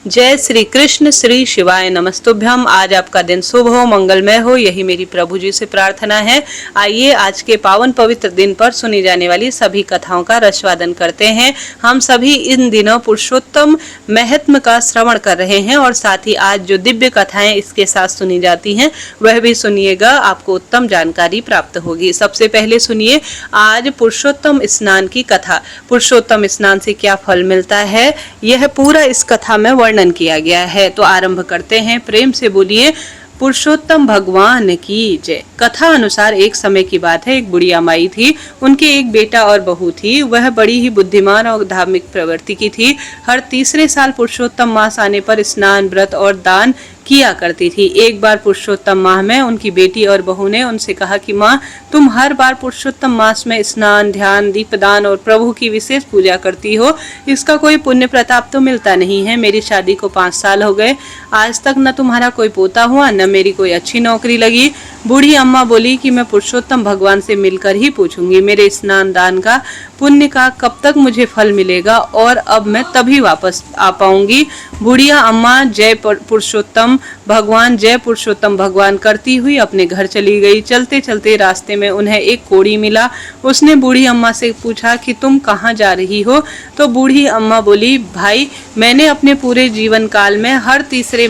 जय श्री कृष्ण, श्री शिवाय नमस्तुभ्यम। आज आपका दिन शुभ हो, मंगलमय हो, यही मेरी प्रभु जी से प्रार्थना है। आइए आज के पावन पवित्र दिन पर सुनी जाने वाली सभी कथाओं का रसवादन करते हैं। हम सभी इन दिनों पुरुषोत्तम महत्व का श्रवण कर रहे हैं और साथ ही आज जो दिव्य कथाएं इसके साथ सुनी जाती हैं वह भी सुनिएगा, आपको उत्तम जानकारी प्राप्त होगी। सबसे पहले सुनिए आज पुरुषोत्तम स्नान की कथा। पुरुषोत्तम स्नान से क्या फल मिलता है, यह पूरा इस कथा में वर्णन किया गया है। तो आरंभ करते हैं। प्रेम से बोलिए पुरुषोत्तम भगवान की जय। कथा अनुसार एक समय की बात है, एक बुढ़िया माई थी, उनके एक बेटा और बहू थी। वह बड़ी ही बुद्धिमान और धार्मिक प्रवृत्ति की थी। हर तीसरे साल पुरुषोत्तम मास आने पर स्नान, व्रत और दान किया करती थी। एक बार पुरुषोत्तम माह में उनकी बेटी और बहू ने उनसे कहा कि माँ, तुम हर बार पुरुषोत्तम मास में स्नान, ध्यान, दीपदान और प्रभु की विशेष पूजा करती हो, इसका कोई पुण्य प्रताप तो मिलता नहीं है। मेरी शादी को 5 साल हो गए, आज तक न तुम्हारा कोई पोता हुआ, न मेरी कोई अच्छी नौकरी लगी। बूढ़ी अम्मा बोली कि मैं पुरुषोत्तम भगवान से मिलकर ही पूछूंगी, मेरे स्नान दान का पुण्य का कब तक मुझे फल मिलेगा और अब मैं तभी वापस आ पाऊंगी। बुढ़िया अम्मा जय पुरुषोत्तम भगवान, जय पुरुषोत्तम भगवान करती हुई अपने घर चली गई। चलते चलते रास्ते में उन्हें एक कोढ़ी मिला। उसने बूढ़ी अम्मा से पूछा कि तुम कहाँ जा रही हो? तो बूढ़ी अम्मा बोली, भाई, मैंने अपने पूरे जीवन काल में हर तीसरे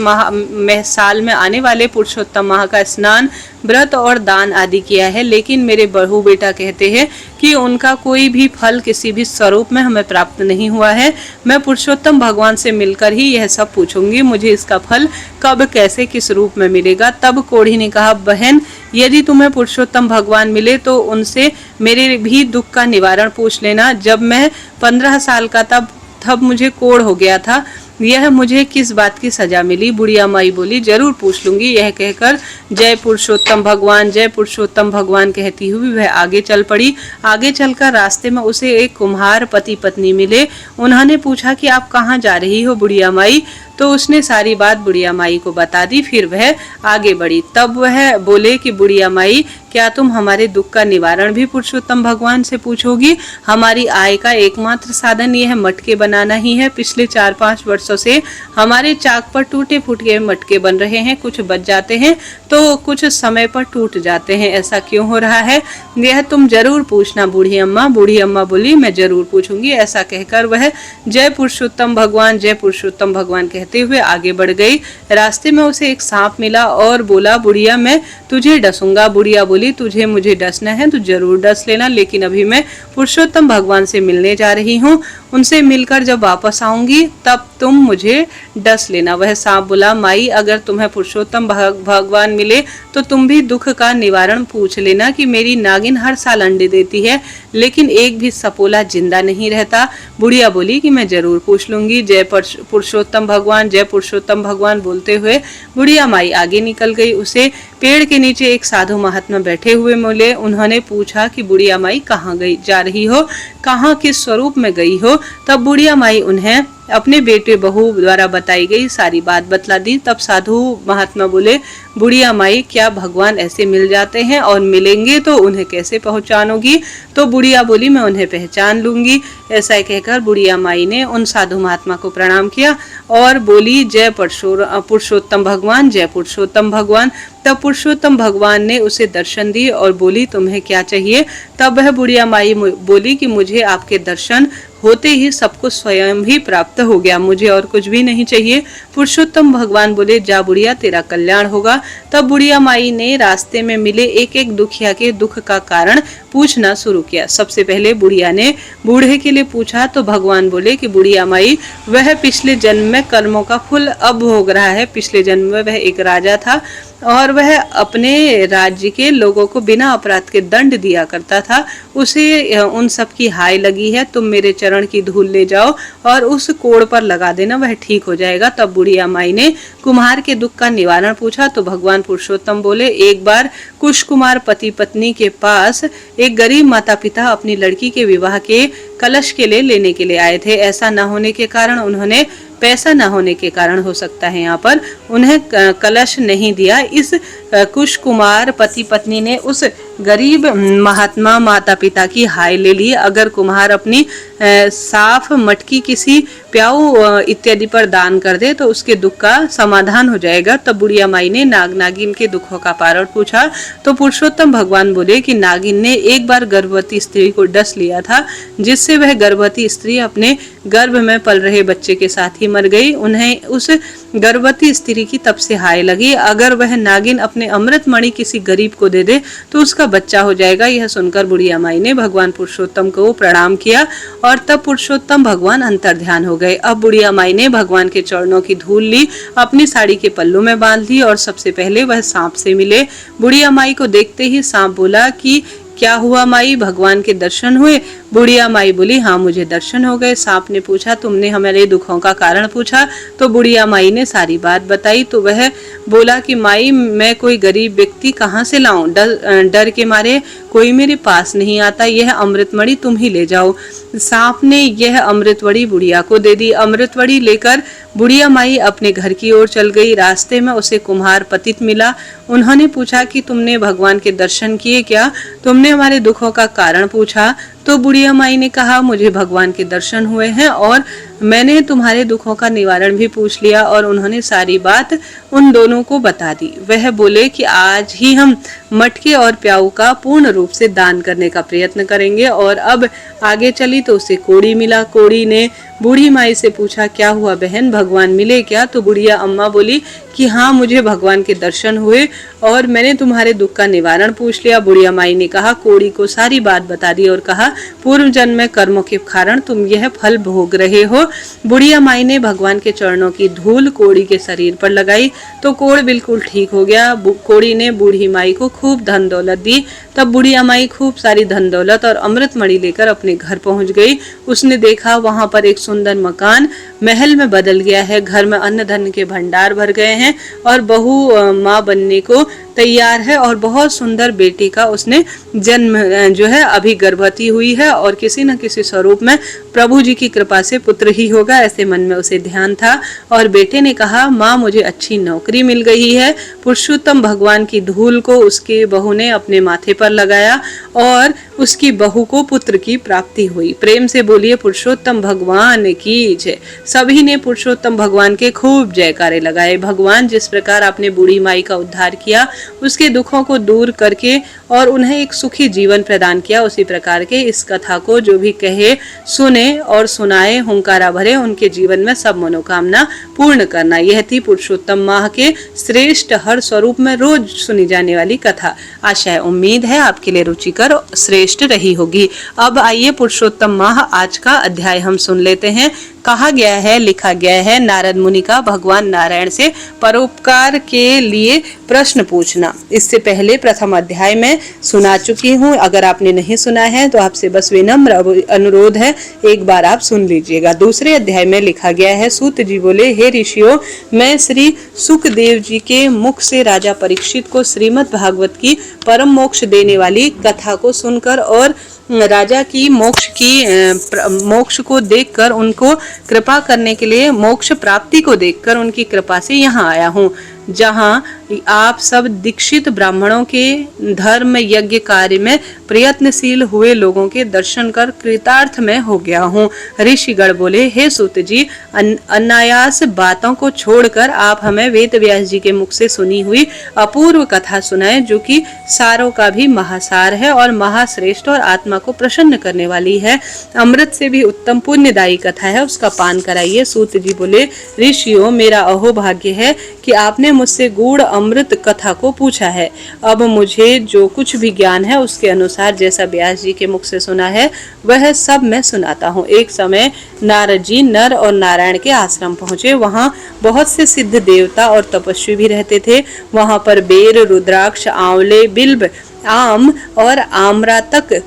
साल में आने वाले पुरुषोत्तम माह का स्नान, व्रत और दान आदि किया है, लेकिन मेरे बहू बेटा कहते हैं कि उनका कोई भी फल किसी भी स्वरूप में हमें प्राप्त नहीं हुआ है। मैं पुरुषोत्तम भगवान से मिलकर ही यह सब पूछूंगी, मुझे इसका फल कब, कैसे, किस रूप में मिलेगा। तब कोढ़ी ने कहा, बहन, यदि तुम्हें पुरुषोत्तम भगवान मिले तो उनसे मेरे भी दुख का निवारण पूछ लेना। जब मैं 15 साल का तब मुझे कोढ़ हो गया था, यह मुझे किस बात की सजा मिली? बुढ़िया माई बोली, जरूर पूछ लूंगी। यह कहकर जय पुरुषोत्तम भगवान, जय पुरुषोत्तम भगवान कहती हुई वह आगे चल पड़ी। आगे चलकर रास्ते में उसे एक कुम्हार पति पत्नी मिले। उन्होंने पूछा कि आप कहाँ जा रही हो बुढ़िया माई? तो उसने सारी बात बुढ़िया माई को बता दी। फिर वह आगे बढ़ी। तब वह बोले कि बुढ़िया माई, क्या तुम हमारे दुख का निवारण भी पुरुषोत्तम भगवान से पूछोगी? हमारी आय का एकमात्र साधन यह मटके बनाना ही है। पिछले 4-5 वर्षों से हमारे चाक पर टूटे फूटे मटके बन रहे हैं, कुछ बच जाते हैं तो कुछ समय पर टूट जाते हैं। ऐसा क्यों हो रहा है, यह तुम जरूर पूछना बूढ़ी अम्मा। बूढ़ी अम्मा बोली, मैं जरूर पूछूंगी। ऐसा कहकर वह जय पुरुषोत्तम भगवान, जय पुरुषोत्तम भगवान कहते हुए आगे बढ़ गई। रास्ते में उसे एक सांप मिला और बोला, बुढ़िया, मैं तुझे डसूंगा। बुढ़िया बोली, तुझे मुझे डसना है तो जरूर डस लेना, लेकिन अभी मैं पुरुषोत्तम भगवान से मिलने जा रही हूँ। उनसे मिलकर जब वापस आऊंगी तब तुम मुझे डस लेना। वह सांप बोला, माई, अगर तुम्हें पुरुषोत्तम भगवान मिले तो तुम भी दुख का निवारण पूछ लेना कि मेरी नागिन हर साल अंडे देती है, लेकिन एक भी सपोला जिंदा नहीं रहता। बुढ़िया बोली कि मैं जरूर पूछ लूंगी। जय पुरुषोत्तम भगवान, जय पुरुषोत्तम भगवान बोलते हुए बुढ़िया माई आगे निकल गई। उसे पेड़ के नीचे एक साधु महात्मा बैठे हुए मिले। उन्होंने पूछा कि बुढ़िया माई कहाँ गई जा रही हो, कहाँ किस स्वरूप में गई हो? तब बुढ़िया माई उन्हें अपने बेटे बहू द्वारा बताई गई सारी बात बतला दी। तब साधु महात्मा बोले, बुढ़िया माई, क्या भगवान ऐसे मिल जाते हैं और मिलेंगे तो उन्हें कैसे पहचानोगी? तो बुढ़िया बोली, मैं उन्हें पहचान लूंगी। ऐसा कहकर बुढ़िया माई ने उन साधु महात्मा को प्रणाम किया और बोली, जय पुरुषोत्तम भगवान, जय पुरुषोत्तम भगवान। तब पुरुषोत्तम भगवान ने उसे दर्शन दिए और बोली, तुम्हें क्या चाहिए? तब वह बुढ़िया माई बोली कि मुझे आपके दर्शन होते ही सब कुछ स्वयं ही प्राप्त हो गया, मुझे और कुछ भी नहीं चाहिए। पुरुषोत्तम भगवान बोले, जा बुढ़िया, तेरा कल्याण होगा। तब बुढ़िया माई ने रास्ते में मिले एक एक दुखिया के दुख का कारण पूछना शुरू किया। सबसे पहले बुढ़िया ने बूढ़े के लिए पूछा तो भगवान बोले कि बुढ़िया माई, वह पिछले जन्म में कर्मों का फल अब भोग रहा है। पिछले जन्म में वह एक राजा था और वह अपने राज्य के लोगों को बिना अपराध के दंड दिया करता था। उसे उन सब की हाय लगी है। तुम मेरे चरण की धूल ले जाओ और उस कोड़ पर लगा देना, वह ठीक हो जाएगा। तब बुढ़िया माई ने कुम्हार के दुख का निवारण पूछा तो भगवान पुरुषोत्तम बोले, एक बार कुश कुमार पति पत्नी के पास एक गरीब माता पिता अपनी लड़की के विवाह के कलश के लिए लेने के लिए आए थे। ऐसा न होने के कारण उन्होंने पैसा न होने के कारण हो सकता है यहाँ पर उन्हें कलश नहीं दिया। इस कुश कुमार पति पत्नी ने उस गरीब महात्मा माता पिता की हाय ले ली। अगर कुम्हार अपनी साफ मटकी किसी प्याऊ इत्यादि पर दान कर दे तो उसके दुख का समाधान हो जाएगा। तब बुढ़िया माई ने नाग नागिन के दुखों का कारण पूछा तो पुरुषोत्तम भगवान बोले कि नागिन ने एक बार गर्भवती स्त्री को डस लिया था, जिससे वह गर्भवती स्त्री अपने गर्भ में पल रहे बच्चे के साथ ही मर गई। उन्हें उस गर्भवती स्त्री की तब से हाय लगी, अगर वह नागिन अपने अमृत मणि किसी गरीब को दे दे तो उसका बच्चा हो जाएगा। यह सुनकर बुढ़िया माई ने भगवान पुरुषोत्तम को प्रणाम किया और तब पुरुषोत्तम भगवान अंतर ध्यान हो गए। अब बुढ़िया माई ने भगवान के चरणों की धूल ली, अपनी साड़ी के पल्लू में बांध ली और सबसे पहले वह सांप से मिले। बुढ़िया माई को देखते ही सांप बोला कि क्या हुआ माई, भगवान के दर्शन हुए? बुढ़िया माई बोली, हाँ मुझे दर्शन हो गए। सांप ने पूछा, तुमने हमारे दुखों का कारण पूछा? तो बुढ़िया माई ने सारी बात बताई। तो वह बोला कि माई, मैं कोई गरीब व्यक्ति कहाँ से लाऊं? डर के मारे कोई मेरे पास नहीं आता, यह अमृतमणि तुम ही ले जाओ। सांप ने यह अमृतवड़ी बुढ़िया को दे दी। अमृतवड़ी लेकर बुढ़िया माई अपने घर की ओर चल गई। रास्ते में उसे कुम्हार पतित मिला। उन्होंने पूछा कि तुमने भगवान के दर्शन किए क्या? तुमने हमारे दुखों का कारण पूछा? तो बुढ़िया माई ने कहा, मुझे भगवान के दर्शन हुए हैं और मैंने तुम्हारे दुखों का निवारण भी पूछ लिया। और उन्होंने सारी बात उन दोनों को बता दी। वह बोले कि आज ही हम मटके और प्याऊ का पूर्ण रूप से दान करने का प्रयत्न करेंगे। और अब आगे चली तो उसे कोड़ी मिला। कोड़ी ने बूढ़ी माई से पूछा, क्या हुआ बहन, भगवान मिले क्या? तो बुढ़िया अम्मा बोली कि हाँ, मुझे भगवान के दर्शन हुए और मैंने तुम्हारे दुख का निवारण पूछ लिया। बुढ़िया माई ने कहा, कोड़ी को सारी बात बता दी और कहा, पूर्व जन्म में कर्मों के कारण तुम यह फल भोग रहे हो। बुढ़िया माई ने भगवान के चरणों की धूल कोड़ी के शरीर पर लगाई तो कोड़ बिल्कुल ठीक हो गया। कोड़ी ने बूढ़ी माई को खूब धन दौलत दी। तब बुढ़िया माई खूब सारी धन दौलत और अमृत मणि लेकर अपने घर पहुंच गई। उसने देखा वहां पर एक सुंदर मकान महल में बदल गया है। घर में अन्न धन के भंडार भर गए हैं और बहू माँ बनने को तैयार है और बहुत सुंदर बेटी का उसने जन्म जो है अभी गर्भवती हुई है और किसी न किसी स्वरूप में प्रभु जी की कृपा से पुत्र ही होगा, ऐसे मन में उसे ध्यान था। और बेटे ने कहा, माँ मुझे अच्छी नौकरी मिल गई है। पुरुषोत्तम भगवान की धूल को उसकी बहू ने अपने माथे पर लगाया और उसकी बहू को पुत्र की प्राप्ति हुई। प्रेम से बोलिए पुरुषोत्तम भगवान की जय। सभी ने पुरुषोत्तम भगवान के खूब जयकारे लगाए। भगवान जिस प्रकार आपने बूढ़ी माई का उद्धार किया, उसके दुखों को दूर करके और उन्हें एक सुखी जीवन प्रदान किया, उसी प्रकार के इस कथा को जो भी कहे, सुने और सुनाए, हुंकारा भरे, उनके जीवन में सब मनोकामना पूर्ण करना। यह थी पुरुषोत्तम माह के श्रेष्ठ हर स्वरूप में रोज सुनी जाने वाली कथा। आशा है, उम्मीद है आपके लिए रुचिकर श्रेष्ठ रही होगी। अब आइए पुरुषोत्तम माह आज का अध्याय हम सुन लेते हैं। कहा गया है, लिखा गया है, नारद मुनि का भगवान नारायण से परोपकार के लिए प्रश्न पूछना। इससे पहले प्रथम अध्याय में सुना चुकी हूँ। अगर आपने नहीं सुना है तो आपसे बस विनम्र अनुरोध है, एक बार आप सुन लीजिएगा। दूसरे अध्याय में लिखा गया है, सूत जी बोले, हे ऋषियों, मैं श्री सुखदेव जी के मुख से राजा परीक्षित को श्रीमद् भागवत की परम मोक्ष देने वाली कथा को सुनकर और राजा की मोक्ष को देखकर, उनको कृपा करने के लिए, मोक्ष प्राप्ति को देखकर उनकी कृपा से यहाँ आया हूँ, जहाँ आप सब दीक्षित ब्राह्मणों के धर्म यज्ञ कार्य में प्रयत्नशील हुए लोगों के दर्शन कर कृतार्थ में हो गया हूँ। ऋषिगण बोले, हे सूत जी, अनायास बातों को छोड़कर आप हमें वेद व्यास जी के मुख से सुनी हुई अपूर्व कथा सुनाए, जो कि सारों का भी महासार है और महाश्रेष्ठ और आत्मा को प्रसन्न करने वाली है। अमृत से भी उत्तम पुण्यदायी कथा है, उसका पान कराइए। सूत जी बोले, ऋषियों, मेरा अहोभाग्य है कि आपने मुझसे गूढ़ अमृत कथा को पूछा है। अब मुझे जो कुछ भी ज्ञान है उसके अनुसार जैसा व्यास जी के मुख से सुना है वह सब मैं सुनाता हूँ। एक समय नारद जी नर और नारायण के आश्रम पहुँचे। वहाँ बहुत से सिद्ध देवता और तपस्वी भी रहते थे। वहाँ पर बेर, रुद्राक्ष, आंवले, बिल्व, आम और आम्रातक,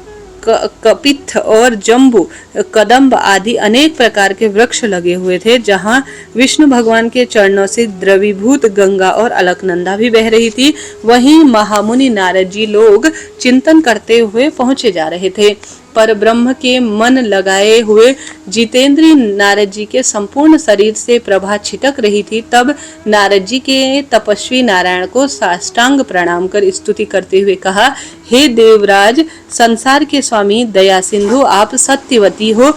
कपित्थ और जम्बू, कदम्ब आदि अनेक प्रकार के वृक्ष लगे हुए थे। जहाँ विष्णु भगवान के चरणों से द्रवीभूत गंगा और अलकनंदा भी बह रही थी, वहीं महामुनि नारद जी लोग चिंतन करते हुए पहुंचे जा रहे थे। पर ब्रह्म के मन लगाए हुए जितेंद्रीय नारद जी के संपूर्ण शरीर से प्रभा छिटक रही थी। तब नारद जी के तपस्वी नारायण को साष्टांग प्रणाम कर स्तुति करते हुए कहा, हे देवराज, संसार के स्वामी, दया सिंधु, आप सत्यवती हो,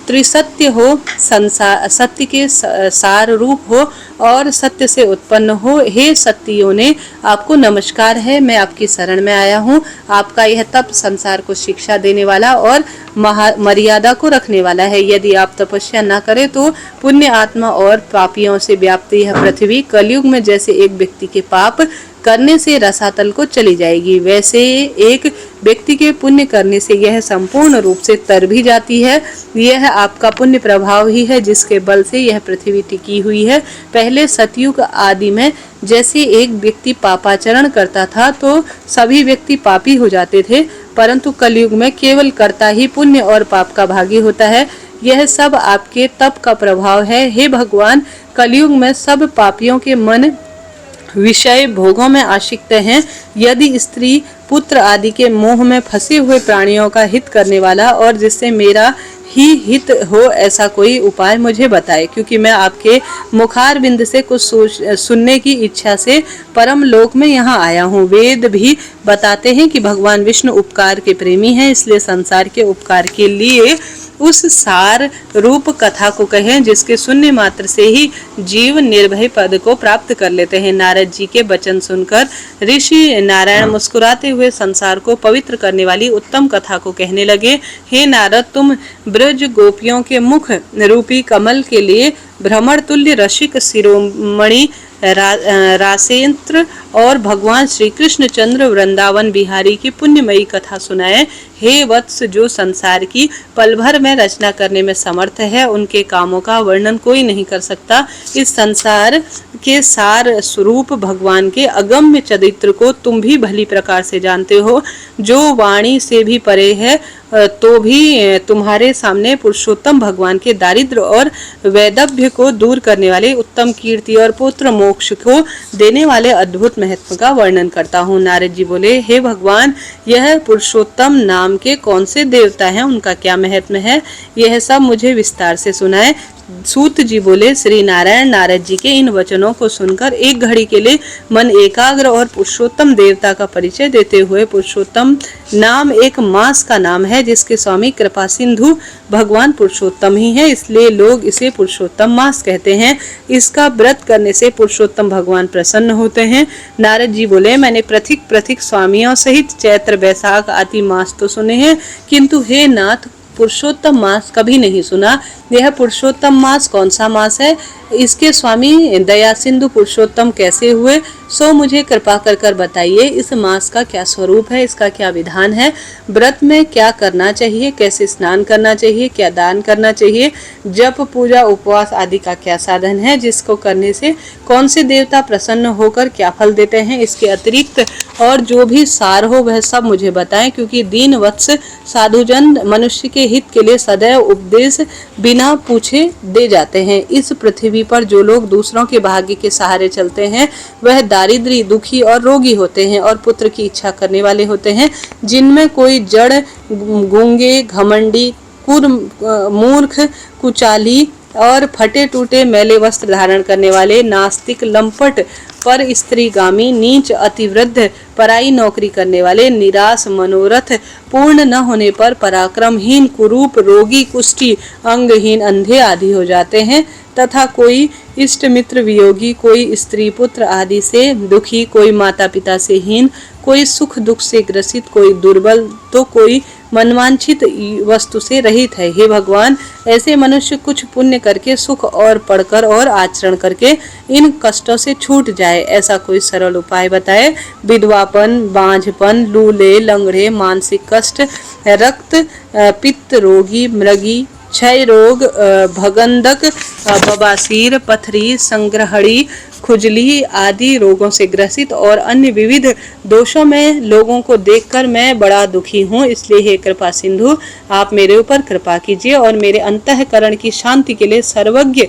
त्रिसत्य हो, संसार सत्य के सार रूप हो और सत्य से उत्पन्न हो। हे सत्यों ने, आपको नमस्कार है। मैं आपकी शरण में आया हूँ। आपका यह तप संसार को शिक्षा देने वाला और मर्यादा को रखने वाला है। यदि आप तपस्या न करें तो पुण्य आत्मा और पापियों से व्याप्त यह पृथ्वी कलयुग में जैसे एक व्यक्ति के पाप करने से रसातल को चली जाएगी, वैसे एक व्यक्ति के पुण्य करने से यह संपूर्ण रूप से तर भी जाती है। यह आपका पुण्य प्रभाव ही है जिसके बल से यह पृथ्वी टिकी हुई है। पहले सतयुग आदि में जैसे एक व्यक्ति पापाचरण करता था तो सभी व्यक्ति पापी हो जाते थे, परंतु कलयुग में केवल कर्ता ही पुण्य और पाप का भागी होता है। यह सब आपके तप का प्रभाव है। हे भगवान, कलयुग में सब पापियों के मन विषय भोगों में आशिक्त हैं। यदि स्त्री पुत्र आदि के मोह में फंसे हुए प्राणियों का हित करने वाला और जिससे मेरा ही हित हो ऐसा कोई उपाय मुझे बताए, क्योंकि मैं आपके मुखार बिंद से कुछ सुनने की इच्छा से परम लोक में यहाँ आया हूँ। वेद भी बताते हैं कि भगवान विष्णु उपकार के प्रेमी हैं, इसलिए संसार के उपकार के लिए उस सार रूप कथा को कहें जिसके सुनने मात्र से ही जीव निर्भय पद को प्राप्त कर लेते हैं। नारद जी के वचन सुनकर ऋषि नारायण मुस्कुराते हुए संसार को पवित्र करने वाली उत्तम कथा को कहने लगे। हे नारद, तुम ब्रज गोपियों के मुख रूपी कमल के लिए भ्रमर तुल्य रसिक शिरोमणि रासेंद्र और भगवान श्री कृष्ण चंद्र वृंदावन बिहारी की पुण्यमयी कथा सुनाए। हे वत्स, जो संसार की पल भर में रचना करने में समर्थ है, उनके कामों का वर्णन कोई नहीं कर सकता। इस संसार के सार स्वरूप भगवान के अगम्य चरित्र को तुम भी भली प्रकार से जानते हो। जो वाणी से भी परे है तो भी तुम्हारे सामने पुरुषोत्तम भगवान के दारिद्र्य और वैदव्य को दूर करने वाले, उत्तम कीर्ति और पुत्र मोक्ष को देने वाले अद्भुत महत्व का वर्णन करता हूँ। नारद जी बोले, हे भगवान, यह पुरुषोत्तम नाम के कौन से देवता हैं, उनका क्या महत्व है, यह सब मुझे विस्तार से सुनाए। सूत जी बोले, श्री नारायण नारद जी के इन वचनों को सुनकर एक घड़ी के लिए मन एकाग्र और पुरुषोत्तम देवता का परिचय देते हुए, पुरुषोत्तम नाम एक मास का नाम है जिसके स्वामी कृपा सिंधु भगवान पुरुषोत्तम ही है, इसलिए लोग इसे पुरुषोत्तम मास कहते हैं। इसका व्रत करने से पुरुषोत्तम भगवान प्रसन्न होते हैं। नारद जी बोले, मैंने पृथक स्वामियों सहित चैत्र वैशाख आदि मास तो सुने हैं, किंतु हे नाथ, पुरुषोत्तम मास कभी नहीं सुना। यह पुरुषोत्तम मास कौन सा मास है, इसके स्वामी दया सिंधु पुरुषोत्तम कैसे हुए, सो मुझे कृपा कर बताइए। इस मास का क्या स्वरूप है, इसका क्या विधान है, व्रत में क्या करना चाहिए, कैसे स्नान करना चाहिए, क्या दान करना चाहिए, जप पूजा उपवास आदि का क्या साधन है, जिसको करने से कौन से देवता प्रसन्न होकर क्या फल देते हैं। इसके अतिरिक्त और जो भी सार हो वह सब मुझे बताएं, क्योंकि दीन वत्स साधुजन मनुष्य के हित के लिए सदैव उपदेश बिना पूछे दे जाते हैं। इस पृथ्वी पर जो लोग दूसरों के भाग्य के सहारे चलते हैं वह दारिद्री, दुखी और रोगी होते हैं और पुत्र की इच्छा करने वाले होते हैं, जिनमें कोई जड़, गूंगे, घमंडी, मूर्ख, कुचाली और फटे टूटे मैले वस्त्र धारण करने वाले, नास्तिक, लंपट, पर स्त्रीगामी, नीच, अतिवृद्ध, पराई नौकरी करने वाले, निराश, मनोरथ पूर्ण न होने पर पराक्रमहीन, कुरूप, रोगी, कुष्ठी, अंगहीन, अंधे आदि हो जाते हैं, तथा कोई इष्ट मित्र वियोगी, कोई स्त्री पुत्र आदि से दुखी, कोई माता पिता से हीन, कोई सुख दुख से ग्रसित, कोई दुर्बल तो कोई मनवांछित वस्तु से रहित है। हे भगवान, ऐसे मनुष्य कुछ पुण्य करके, सुख और पढ़कर और आचरण करके इन कष्टों से छूट जाए, ऐसा कोई सरल उपाय बताए। विधवापन, बांझपन, लूले, लंगड़े, मानसिक कष्ट, रक्त पित्त रोगी, मृगी, क्षय रोग, भगंदक, बवासीर, पथरी, संग्रहणी, खुजली आदि रोगों से ग्रसित और अन्य विविध दोषों में लोगों को देखकर मैं बड़ा दुखी हूँ। इसलिए हे कृपा सिंधु, आप मेरे ऊपर कृपा कीजिए और मेरे अंतःकरण की शांति के लिए सर्वज्ञ,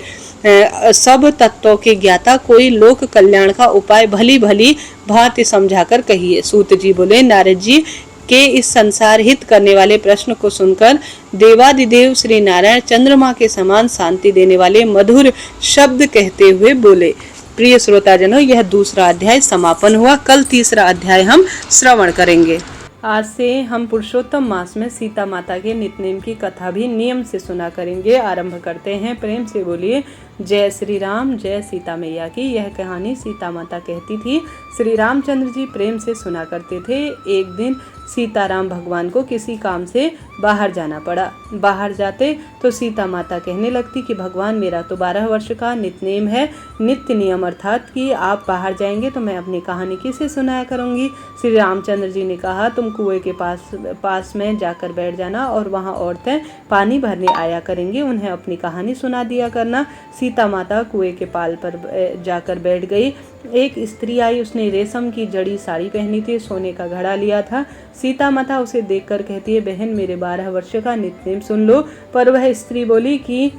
सब तत्वों के ज्ञाता कोई लोक कल्याण का उपाय भली भली भांति समझाकर कहिए। सूत जी बोले, नारद जी के इस संसार हित करने वाले प्रश्न को सुनकर देवादिदेव श्री नारायण चंद्रमा के समान शांति देने वाले मधुर शब्द कहते हुए बोले। प्रिय श्रोताजनों, यह दूसरा अध्याय समापन हुआ। कल तीसरा अध्याय हम श्रवण करेंगे। आज से हम पुरुषोत्तम मास में सीता माता के नित्यनेम की कथा भी नियम से सुना करेंगे। आरंभ करते हैं। प्रेम से बोलिए जय श्री राम, जय सीता मैया की। यह कहानी सीता माता कहती थी। श्री रामचंद्र जी प्रेम से सुना करते थे। एक दिन सीताराम भगवान को किसी काम से बाहर जाना पड़ा। बाहर जाते तो सीता माता कहने लगती कि भगवान मेरा तो 12 वर्ष का नित्यनेम है। नित्य नियम अर्थात कि आप बाहर जाएंगे तो मैं अपनी कहानी किसे सुनाया करूंगी। श्री रामचंद्र जी ने कहा तुम कुएं के पास में जाकर बैठ जाना और वहाँ औरतें पानी भरने आया करेंगी, उन्हें अपनी कहानी सुना दिया करना। सीता माता कुएं के पाल पर जाकर बैठ गई। एक स्त्री आई, उसने रेशम की जड़ी साड़ी पहनी थी, सोने का घड़ा लिया था। सीता माता उसे देखकर कहती है बहन मेरे 12 वर्ष का नित्यनेम सुन लो। पर वह स्त्री बोली कि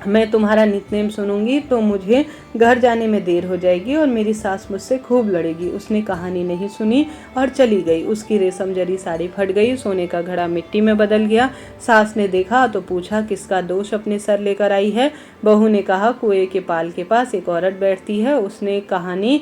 मैं तुम्हारा नित्यनेम सुनूंगी तो मुझे घर जाने में देर हो जाएगी और मेरी सास मुझसे खूब लड़ेगी। उसने कहानी नहीं सुनी और चली गई। उसकी रेशम जरी साड़ी फट गई, सोने का घड़ा मिट्टी में बदल गया। सास ने देखा तो पूछा किसका दोष अपने सर लेकर आई है। बहू ने कहा कुएं के पाल के पास एक औरत बैठती है, उसने कहानी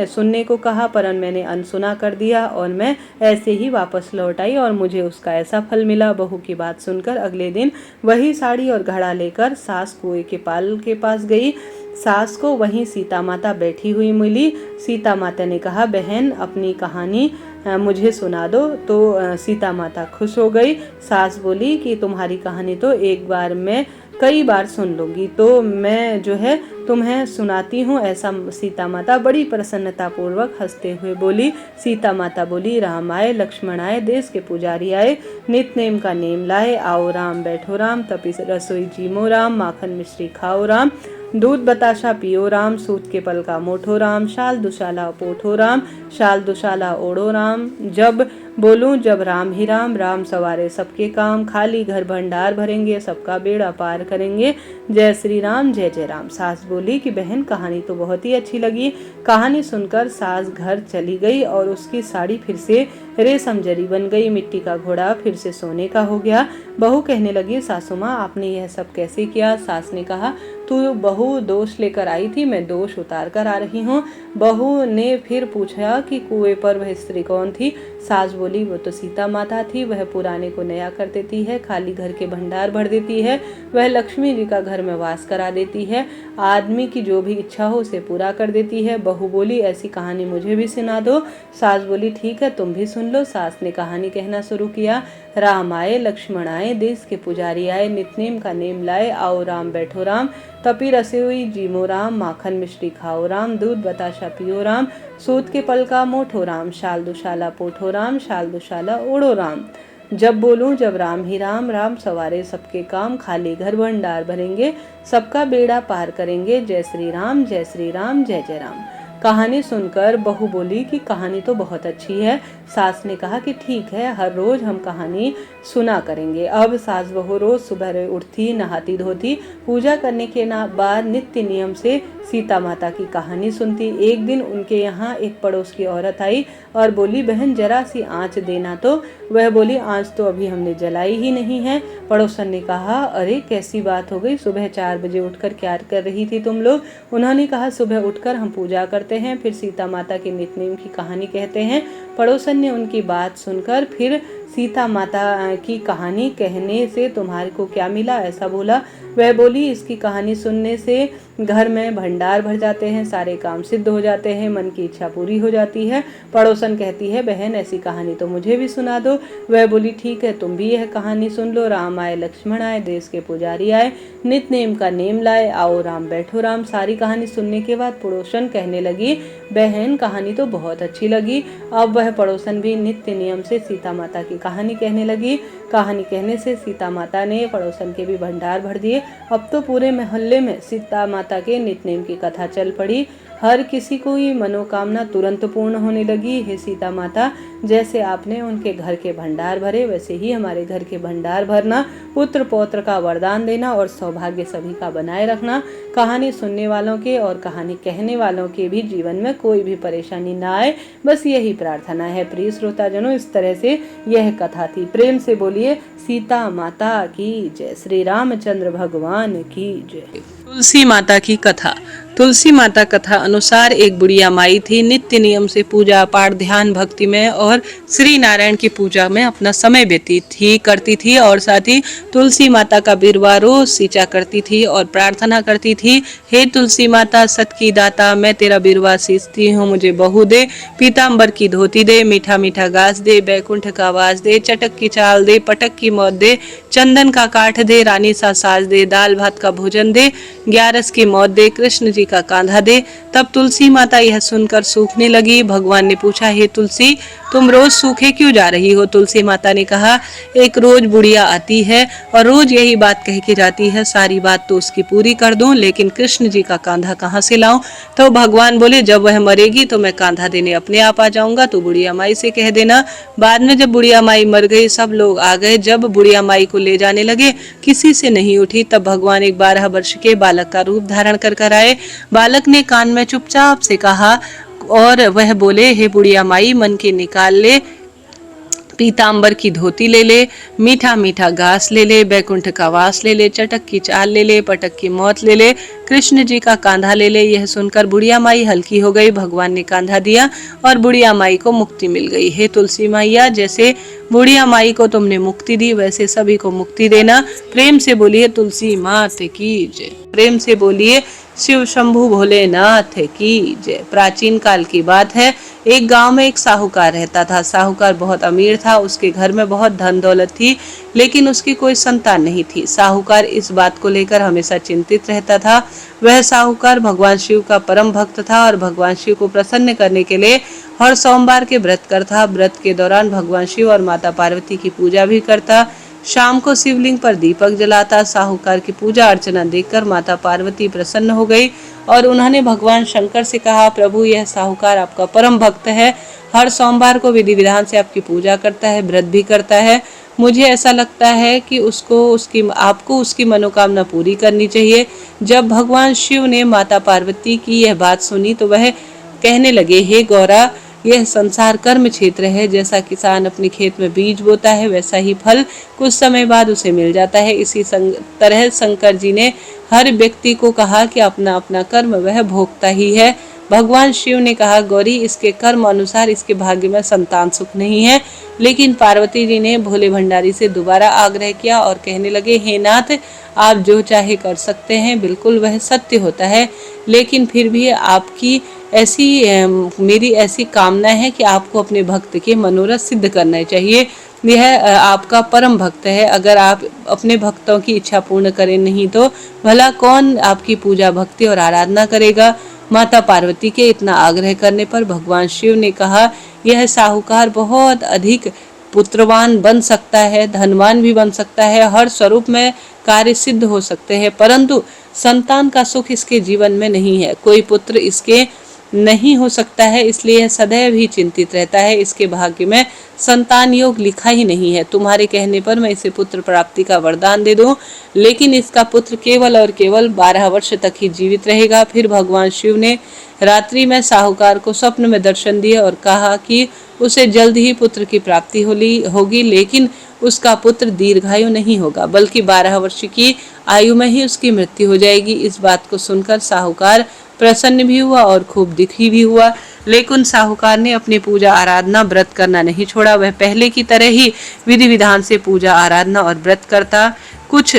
सुनने को कहा पर मैंने अनसुना कर दिया और मैं ऐसे ही वापस लौट आई और मुझे उसका ऐसा फल मिला। बहू की बात सुनकर अगले दिन वही साड़ी और घड़ा लेकर सास कुएं के पाल के पास गई। सास को वहीं सीता माता बैठी हुई मिली। सीता माता ने कहा बहन अपनी कहानी मुझे सुना दो। तो सीता माता खुश हो गई। सास बोली कि तुम्हारी कहानी तो एक बार मैं कई बार सुन लूंगी, तो मैं जो है तुम्हें सुनाती हूँ। ऐसा सीता माता बड़ी प्रसन्नता पूर्वक हंसते हुए बोली। सीता माता बोली राम आए, लक्ष्मण आए, देश के पुजारी आए, नित्यनेम का नेम लाए। आओ राम बैठो राम, तपी रसोई जीमो राम, माखन मिश्री खाओ राम, दूध बताशा पियो राम, सूत के पल का मोठो राम, शाल दुशाला पोठो राम, शाल दुशाला ओढ़ो राम। जब बोलूं जब राम ही राम, राम सवारे सबके काम, खाली घर भंडार भरेंगे, सबका बेड़ा पार करेंगे। जय श्री राम, जय जय राम। सास बोली कि बहन कहानी तो बहुत ही अच्छी लगी। कहानी सुनकर सास घर चली गई और उसकी साड़ी फिर से रेशम जरी बन गई, मिट्टी का घोड़ा फिर से सोने का हो गया। बहू कहने लगी सासू माँ आपने यह सब कैसे किया। सास ने कहा तू बहू दोष लेकर आई थी, मैं दोष उतार कर आ रही हूँ। बहू ने फिर पूछा कि कुएं पर वह स्त्री कौन थी। सास बोली वो तो सीता माता थी, वह पुराने को नया कर देती है, खाली घर के भंडार भर देती है, वह लक्ष्मी जी का घर में वास करा देती है, आदमी की जो भी इच्छा हो उसे पूरा कर देती है। बहू बोली ऐसी कहानी मुझे भी सुना दो। सास बोली ठीक है तुम भी सुन लो। सास ने कहानी कहना शुरू किया। राम आए, लक्ष्मण आए, देश के पुजारी आए, नित्यनेम का नेम लाए। आओ राम बैठो राम, तपी रसोई जीमो राम, माखन मिश्री खाओ राम, दूध बताशा पियो राम, सूत के पल का मोठो राम, शाल दुशाला पोठो राम, शाल दुशाला ओढ़ो राम। जब बोलूं जब राम ही राम, राम सवारे सबके काम, खाली घर भंडार भरेंगे, सबका बेड़ा पार करेंगे। जय श्री राम, जय श्री राम, जय जय राम। कहानी सुनकर बहू बोली कि कहानी तो बहुत अच्छी है। सास ने कहा कि ठीक है हर रोज हम कहानी सुना करेंगे। अब सास बहू रोज सुबह उठती, नहाती धोती, पूजा करने के बाद नित्य नियम से सीता माता की कहानी सुनती। एक दिन उनके यहाँ एक पड़ोस की औरत आई और बोली बहन जरा सी आँच देना। तो वह बोली आँच तो अभी हमने जलाई ही नहीं है। पड़ोसन ने कहा अरे कैसी बात हो गई, सुबह 4 बजे उठकर क्या कर रही थी तुम लोग। उन्होंने कहा सुबह उठकर हम पूजा करते हैं, फिर सीता माता के नित्यनेम की कहानी कहते हैं। पड़ोसन ने उनकी बात सुनकर फिर सीता माता की कहानी कहने से तुम्हारे को क्या मिला ऐसा बोला। वह बोली इसकी कहानी सुनने से घर में भंडार भर जाते हैं, सारे काम सिद्ध हो जाते हैं, मन की इच्छा पूरी हो जाती है। पड़ोसन कहती है बहन ऐसी कहानी तो मुझे भी सुना दो। वह बोली ठीक है तुम भी यह कहानी सुन लो। राम आए, लक्ष्मण आए, देश के पुजारी आए, नित्यनेम का नेम लाए। आओ राम बैठो राम। सारी कहानी सुनने के बाद पड़ोसन कहने लगी बहन कहानी तो बहुत अच्छी लगी। अब वह पड़ोसन भी नित्य नियम से सीता माता की कहानी कहने लगी। कहानी कहने से सीता माता ने पड़ोसन के भी भंडार भर दिए। अब तो पूरे मोहल्ले में सीता माता के नित्यनेम की कथा चल पड़ी। हर किसी को ये मनोकामना तुरंत पूर्ण होने लगी। हे सीता माता जैसे आपने उनके घर के भंडार भरे वैसे ही हमारे घर के भंडार भरना, पुत्र पौत्र का वरदान देना और सौभाग्य सभी का बनाए रखना। कहानी सुनने वालों के और कहानी कहने वालों के भी जीवन में कोई भी परेशानी ना आए, बस यही प्रार्थना है। प्रिय श्रोताजनों इस तरह से यह कथा थी। प्रेम से बोलिए सीता माता की जय, श्री रामचंद्र भगवान की जय। तुलसी माता की कथा। तुलसी माता कथा अनुसार एक बुढ़िया माई थी। नित्य नियम से पूजा पाठ ध्यान भक्ति में और श्री नारायण की पूजा में अपना समय व्यतीत करती थी और साथ ही तुलसी माता का बिरवा रोज सींचा करती थी और प्रार्थना करती थी, हे तुलसी माता सत की दाता, मैं तेरा बिरवा सींचती हूँ, मुझे बहू दे, पीताम्बर की धोती दे, मीठा मीठा घास दे, बैकुंठ का वास दे, चटक की चाल दे, पटक की मौत दे, चंदन का काठ दे, रानी सा साज दे, दाल भात का भोजन दे, ग्यारस की मौत दे, कृष्ण जी का कांधा दे। तब तुलसी माता यह सुनकर सूखने लगी। भगवान ने पूछा, हे तुलसी, तुम रोज सूखे क्यों जा रही हो? तुलसी माता ने कहा, एक रोज बुढ़िया आती है और रोज यही बात कह के जाती है, सारी बात तो उसकी पूरी कर दूं, लेकिन कृष्ण जी का कांधा कहाँ से लाऊं? तो भगवान बोले, जब वह मरेगी तो मैं कांधा देने अपने आप आ जाऊंगा, तो बुढ़िया माई से कह देना। बाद में जब बुढ़िया माई मर गई, सब लोग आ गए। जब बुढ़िया माई को ले जाने लगे, किसी से नहीं उठी। तब भगवान एक 12 वर्ष के बालक का रूप धारण कर आए। बालक ने कान में चुपचाप से कहा और वह बोले, हे बुढ़िया माई, मन के निकाल ले, पीताम्बर की धोती ले ले, मीठा मीठा घास ले ले, बैकुंठ का वास ले ले, चटक की चाल ले ले, पटक की मौत ले ले, कृष्ण जी का कांधा ले ले। यह सुनकर बुढ़िया माई हल्की हो गई। भगवान ने कांधा दिया और बुढ़िया माई को मुक्ति मिल गई। हे तुलसी मैया, जैसे बुढ़िया माई को तुमने मुक्ति दी, वैसे सभी को मुक्ति देना। प्रेम से बोलिए तुलसी मात की जय। प्रेम से बोलिए शिव शंभु भोलेनाथ की जय। प्राचीन काल की बात है, एक गांव में एक साहूकार रहता था। साहूकार बहुत अमीर था, उसके घर में बहुत धन दौलत थी, लेकिन उसकी कोई संतान नहीं थी। साहूकार इस बात को लेकर हमेशा चिंतित रहता था। वह साहूकार भगवान शिव का परम भक्त था और भगवान शिव को प्रसन्न करने के लिए हर सोमवार के व्रत करता। व्रत के दौरान भगवान शिव और माता पार्वती की पूजा भी करता। शाम को शिवलिंग पर दीपक जलाता। साहूकार की पूजा अर्चना देखकर माता पार्वती प्रसन्न हो गई और उन्होंने भगवान शंकर से कहा, प्रभु, यह साहूकार आपका परम भक्त है, हर सोमवार को विधि विधान से आपकी पूजा करता है, व्रत भी करता है। मुझे ऐसा लगता है कि आपको उसकी मनोकामना पूरी करनी चाहिए। जब भगवान शिव ने माता पार्वती की यह बात सुनी तो वह कहने लगे, हे गौरा, यह संसार कर्म क्षेत्र है। जैसा किसान अपने खेत में बीज बोता है, वैसा ही फल कुछ समय बाद उसे मिल जाता है। इसी तरह शंकर जी ने हर व्यक्ति को कहा कि अपना अपना कर्म वह भोगता ही है। भगवान शिव ने कहा, गौरी, इसके कर्म अनुसार इसके भाग्य में संतान सुख नहीं है। लेकिन पार्वती जी ने भोले भंडारी से दोबारा आग्रह किया और कहने लगे, हे नाथ, आप जो चाहे कर सकते हैं, बिल्कुल वह सत्य होता है, लेकिन फिर भी मेरी ऐसी कामना है कि आपको अपने भक्त के मनोरथ सिद्ध करना चाहिए। यह आपका परम भक्त है, अगर आप अपने भक्तों की इच्छा पूर्ण करें नहीं तो भला कौन आपकी पूजा भक्ति और आराधना करेगा? माता पार्वती के इतना आग्रह करने पर भगवान शिव ने कहा, यह साहूकार बहुत अधिक पुत्रवान बन सकता है, धनवान भी बन सकता है, हर स्वरूप में कार्य सिद्ध हो सकते हैं, परंतु संतान का सुख इसके जीवन में नहीं है। कोई पुत्र इसके नहीं हो सकता है, इसलिए यह सदैव ही चिंतित रहता है। इसके भाग्य में संतान योग लिखा ही नहीं है। तुम्हारे कहने पर मैं इसे पुत्र प्राप्ति का वरदान दे दूं, लेकिन इसका पुत्र केवल और केवल 12 वर्ष तक ही जीवित रहेगा। फिर भगवान शिव ने रात्रि में साहूकार को स्वप्न में दर्शन दिए और कहा कि उसे जल्द ही पुत्र की प्राप्ति होगी, लेकिन उसका पुत्र दीर्घायु नहीं होगा, बल्कि 12 वर्ष की आयु में ही उसकी मृत्यु हो जाएगी। इस बात को सुनकर साहूकार प्रसन्न भी हुआ और खूब दुखी भी हुआ, लेकिन साहूकार ने अपनी पूजा आराधना व्रत करना नहीं छोड़ा। वह पहले की तरह ही विधि विधान से पूजा आराधना और व्रत करता। कुछ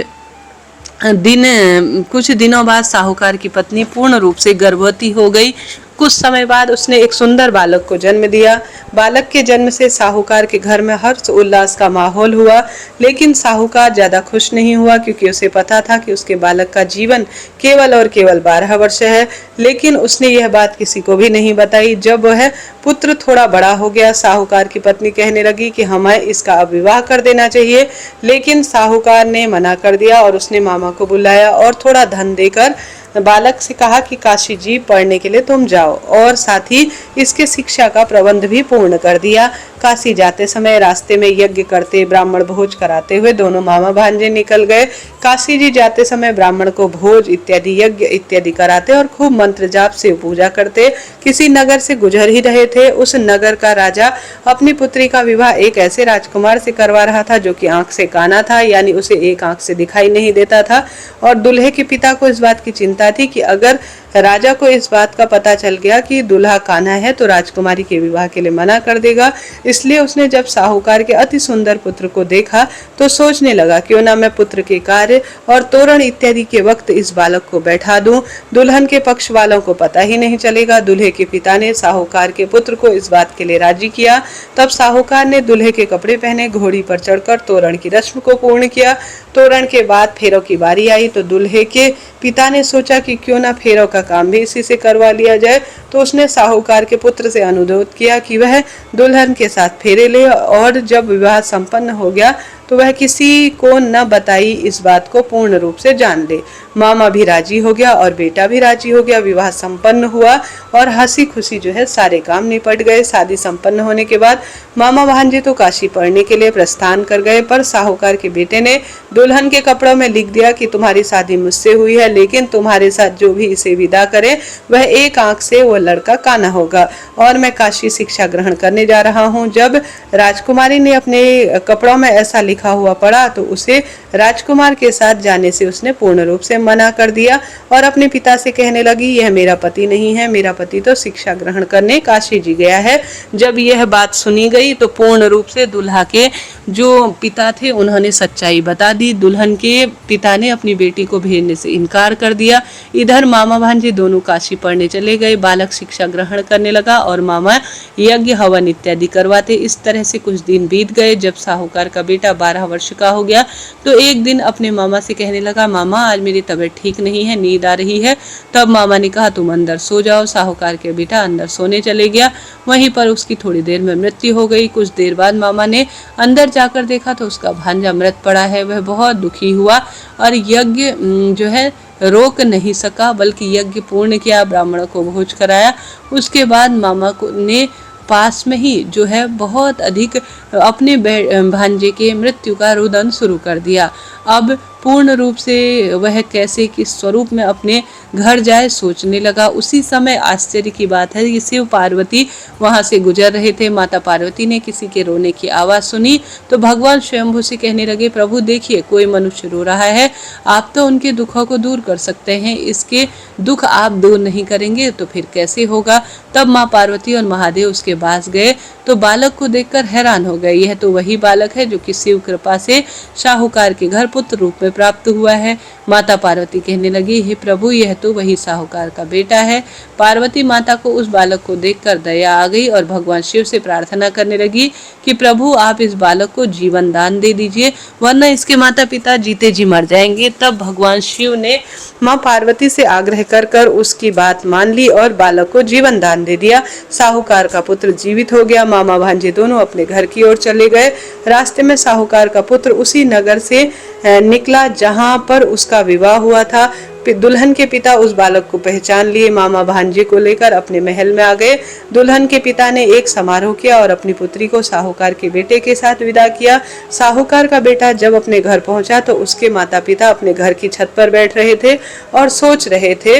दिनों बाद साहूकार की पत्नी पूर्ण रूप से गर्भवती हो गई। कुछ समय बाद उसने एक सुंदर बालक को जन्म दिया। बालक के जन्म से साहूकार के घर में हर्ष उल्लास का माहौल हुआ, लेकिन साहूकार ज्यादा खुश नहीं हुआ, क्योंकि उसे पता था कि उसके बालक का जीवन केवल और केवल 12 वर्ष है। लेकिन उसने यह बात किसी को भी नहीं बताई। जब वह पुत्र थोड़ा बड़ा हो गया, साहूकार की पत्नी कहने लगी कि हमें इसका अब विवाह कर देना चाहिए, लेकिन साहूकार ने मना कर दिया और उसने मामा को बुलाया और थोड़ा धन देकर बालक से कहा कि काशी जी पढ़ने के लिए तुम जाओ, और साथ ही इसके शिक्षा का प्रबंध भी पूर्ण कर दिया। काशी जाते समय रास्ते में यज्ञ करते, ब्राह्मण भोज कराते हुए दोनों मामा भांजे निकल गए। काशी जी जाते समय ब्राह्मण को भोज इत्यादि यज्ञ इत्यादि कराते और खूब मंत्र जाप से पूजा करते। किसी नगर से गुजर ही रहे थे। उस नगर का राजा अपनी पुत्री का विवाह एक ऐसे राजकुमार से करवा रहा था जो कि आंख से काना था, यानी उसे एक आंख से दिखाई नहीं देता था, और दूल्हे के पिता को इस बात की चिंता थी कि अगर राजा को इस बात का पता चल गया कि दूल्हा कान्हा है तो राजकुमारी के विवाह के लिए मना कर देगा। इसलिए उसने जब साहूकार के अति सुंदर पुत्र को देखा तो सोचने लगा क्यों ना मैं पुत्र के कार्य और तोरण इत्यादि के वक्त इस बालक को बैठा दूं। दुल्हन के पक्ष वालों को पता ही नहीं चलेगा। दूल्हे के पिता ने साहूकार के पुत्र को इस बात के लिए राजी किया। तब साहूकार ने दूल्हे के कपड़े पहने, घोड़ी पर चढ़कर तोरण की रस्म को पूर्ण किया। तोरण के बाद फेरों की बारी आई तो दूल्हे के पिता ने सोचा कि क्यों ना फेरों का काम भी इसी से करवा लिया जाए। तो उसने साहूकार के पुत्र से अनुरोध किया कि वह दुल्हन के साथ फेरे ले, और जब विवाह संपन्न हो गया तो वह किसी को न बताई इस बात को पूर्ण रूप से जान ले। मामा भी राजी हो गया और बेटा भी राजी हो गया। विवाह संपन्न हुआ और हंसी खुशी जो है सारे काम निपट गए। शादी संपन्न होने के बाद मामा भांजे तो काशी पढ़ने के लिए प्रस्थान कर गए, पर साहूकार के बेटे ने दुल्हन के कपड़ों में लिख दिया कि तुम्हारी शादी मुझसे हुई है, लेकिन तुम्हारे साथ जो भी इसे विदा करे वह एक आंख से वो लड़का कान्हा होगा, और मैं काशी शिक्षा ग्रहण करने जा रहा हूँ। जब राजकुमारी ने अपने कपड़ों में ऐसा लिखा हुआ पढ़ा तो उसे राजकुमार के साथ जाने से उसने पूर्ण रूप से मना कर दिया और अपने पिता से कहने लगी, यह मेरा पति नहीं है, मेरा पति तो शिक्षा ग्रहण करने काशी जी गया है। जब यह बात सुनी गई तो पूर्ण रूप से दुल्हा के जो पिता थे उन्होंने सच्चाई बता दी। दुल्हन के पिता ने अपनी बेटी को भेजने से इनकार कर दिया। इधर मामा भांजे दोनों काशी पढ़ने चले गए। बालक शिक्षा ग्रहण करने लगा और मामा यज्ञ हवन इत्यादि करवाते। इस तरह से कुछ दिन बीत गए। जब साहूकार का बेटा 12 वर्ष का हो गया तो एक दिन अपने मामा से कहने लगा, मामा आज मेरी तबीयत ठीक नहीं है, नींद आ रही है। तब मामा ने कहा, तुम अंदर सो जाओ। साहूकार के बेटा अंदर सोने चले गया। वहीं पर उसकी थोड़ी देर में मृत्यु हो गई। कुछ देर बाद मामा ने अंदर जाकर देखा तो उसका भांजा मृत पड़ा है। वह बहुत दुखी हुआ और यज्ञ जो है रोक नहीं सका, बल्कि यज्ञ पूर्ण किया, ब्राह्मणों को भोज कराया। उसके बाद मामा को ने पास में ही जो है बहुत अधिक अपने भांजे के मृत्यु का रुदन शुरू कर दिया। अब पूर्ण रूप से वह कैसे किस स्वरूप में अपने घर जाए सोचने लगा। उसी समय आश्चर्य की बात है कि शिव पार्वती वहां से गुजर रहे थे। माता पार्वती ने किसी के रोने की आवाज सुनी तो भगवान स्वयंभू से कहने लगे, प्रभु देखिए कोई मनुष्य रो रहा है, आप तो उनके दुखों को दूर कर सकते हैं, इसके दुख आप दूर नहीं करेंगे तो फिर कैसे होगा। तब माँ पार्वती और महादेव उसके पास गए तो बालक को देखकर हैरान हो गए। यह तो वही बालक है जो कि शिव कृपा से साहूकार के घर पुत्र रूप में प्राप्त हुआ है। माता पार्वती कहने लगी, हे प्रभु यह तो वही साहूकार का बेटा है। पार्वती माता को उस बालक को देखकर दया आ गई और भगवान शिव से प्रार्थना करने लगी कि प्रभु आप इस बालक को जीवन दान दे दीजिए, वरना इसके माता पिता जीते जी मर जाएंगे। तब भगवान शिव ने माँ पार्वती से आग्रह कर उसकी बात मान ली और बालक को जीवन दान दे दिया। साहूकार का पुत्र जीवित हो गया। मामा भांजे दोनों अपने घर की ओर चले गए। रास्ते में साहूकार का पुत्र उसी नगर से निकला जहां पर उसका विवाह हुआ था। दुल्हन के पिता उस बालक को पहचान लिए, मामा भांजे को लेकर अपने महल में आ गए। दुल्हन के पिता ने एक समारोह किया और अपनी पुत्री को साहूकार के बेटे के साथ विदा किया। साहूकार का बेटा जब अपने घर पहुंचा तो उसके माता पिता अपने घर की छत पर बैठ रहे थे और सोच रहे थे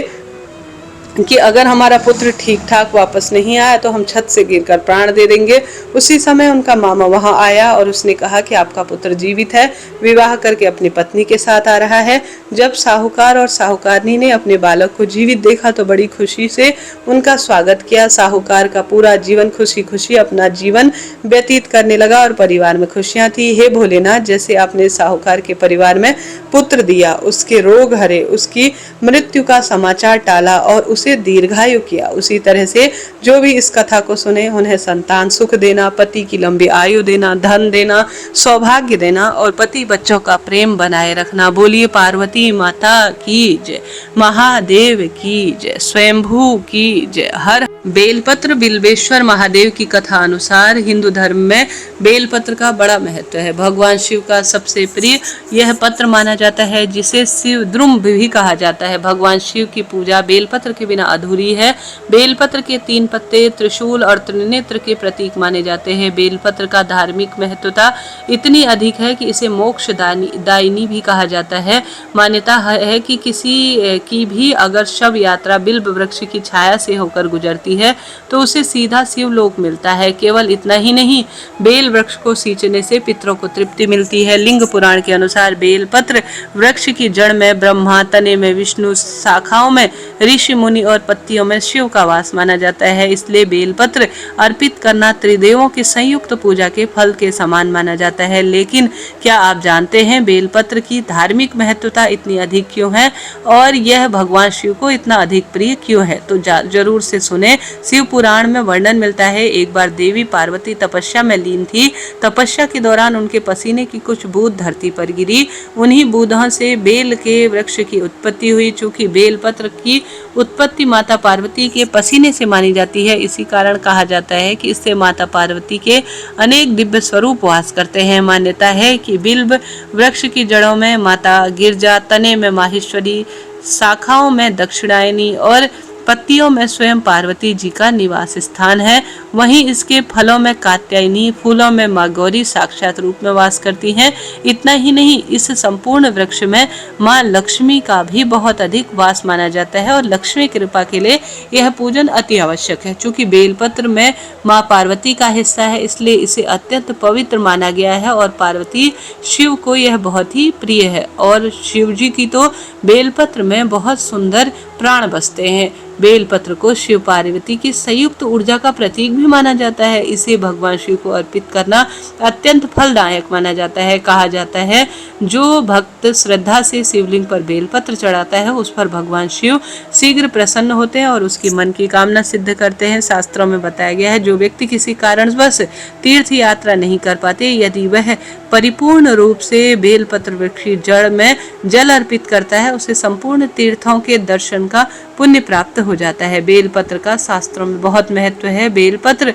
कि अगर हमारा पुत्र ठीक ठाक वापस नहीं आया तो हम छत से गिरकर प्राण दे देंगे। उसी समय उनका मामा वहां आया और उसने कहा कि आपका पुत्र जीवित है, विवाह करके अपनी पत्नी के साथ आ रहा है। जब साहूकार और साहूकारनी ने अपने बालक को जीवित देखा तो बड़ी खुशी से उनका स्वागत किया। साहूकार का पूरा जीवन खुशी खुशी अपना जीवन व्यतीत करने लगा और परिवार में खुशियां थी। हे भोलेनाथ, जैसे आपने साहूकार के परिवार में पुत्र दिया, उसके रोग हरे, उसकी मृत्यु का समाचार टाला और उसे दीर्घायु किया, उसी तरह से जो भी इस कथा को सुने उन्हें संतान सुख देना, पति की लंबी आयु देना, धन देना, सौभाग्य देना और पति बच्चों का प्रेम बनाए रखना। बोलिए पार्वती माता की जय, महादेव की जय, स्वयंभू की जय। हर बेलपत्र बिल्वेश्वर महादेव की कथा अनुसार हिंदू धर्म में बेलपत्र का बड़ा महत्व है। भगवान शिव का सबसे प्रिय यह पत्र माना जाता है, जिसे शिव द्रुम भी कहा जाता है। भगवान शिव की पूजा बेलपत्र के बिना अधूरी है। बेलपत्र के 3 पत्ते त्रिशूल और त्रिनेत्र के प्रतीक माने जाते हैं। बेलपत्र का धार्मिक महत्वता इतनी अधिक है कि इसे मोक्ष दायिनी भी कहा जाता है। मान्यता है कि किसी की भी अगर शव यात्रा बिल्व वृक्ष की छाया से होकर गुजरती होती है तो उसे सीधा शिवलोक मिलता है। केवल इतना ही नहीं, बेल वृक्ष को सींचने से पितरों को तृप्ति मिलती है। लिंग पुराण के अनुसार बेल पत्र वृक्ष की जड़ में ब्रह्मा, तने में विष्णु, शाखाओं में ऋषि मुनि और पत्तियों में शिव का वास माना जाता है। इसलिए बेल पत्र अर्पित करना त्रिदेवों की संयुक्त पूजा के फल के समान माना जाता है। लेकिन क्या आप जानते हैं बेलपत्र की धार्मिक महत्वता इतनी अधिक क्यों है और यह भगवान शिव को इतना अधिक प्रिय क्यों है? तो जरूर से सुने। शिव पुराण में वर्णन मिलता है, एक बार देवी पार्वती तपस्या में लीन थी। तपस्या के दौरान उनके पसीने की कुछ बूंद धरती पर गिरी। उन्हीं बूंदों से बेल के वृक्ष की उत्पत्ति हुई। चूंकि बेलपत्र की उत्पत्ति माता पार्वती के पसीने से मानी जाती है, इसी कारण कहा जाता है कि इससे माता पार्वती के अनेक दिव्य स्वरूप वास करते हैं। मान्यता है कि बिल्व वृक्ष की जड़ों में माता गिरजा, तने में माहेश्वरी, शाखाओं में दक्षिणायनी और पत्तियों में स्वयं पार्वती जी का निवास स्थान है। वहीं इसके फलों में कात्यायनी, फूलों में माँ गौरी साक्षात रूप में वास करती हैं। इतना ही नहीं, इस संपूर्ण वृक्ष में माँ लक्ष्मी का भी बहुत अधिक वास माना जाता है और लक्ष्मी कृपा के लिए यह पूजन अति आवश्यक है। चूंकि बेलपत्र में माँ पार्वती का हिस्सा है, इसलिए इसे अत्यंत पवित्र माना गया है और पार्वती शिव को यह बहुत ही प्रिय है। और शिव जी की तो बेलपत्र में बहुत सुंदर प्राण बसते हैं। बेलपत्र को शिव पार्वती की संयुक्त ऊर्जा का प्रतीक भी माना जाता है। इसे भगवान शिव को अर्पित करना अत्यंत फलदायक माना जाता है। कहा जाता है, जो भक्त श्रद्धा से शिवलिंग पर बेलपत्र चढ़ाता है उस पर भगवान शिव शीघ्र प्रसन्न होते हैं और उसकी मन की कामना सिद्ध करते हैं। शास्त्रों में बताया गया है, जो व्यक्ति किसी कारणवश तीर्थ यात्रा नहीं कर पाते, यदि वह परिपूर्ण रूप से बेलपत्र वृक्ष की जड़ में जल अर्पित करता है, उसे संपूर्ण तीर्थों के दर्शन का पुण्य प्राप्त हो जाता है। बेलपत्र का शास्त्रों में बहुत महत्व है। बेलपत्र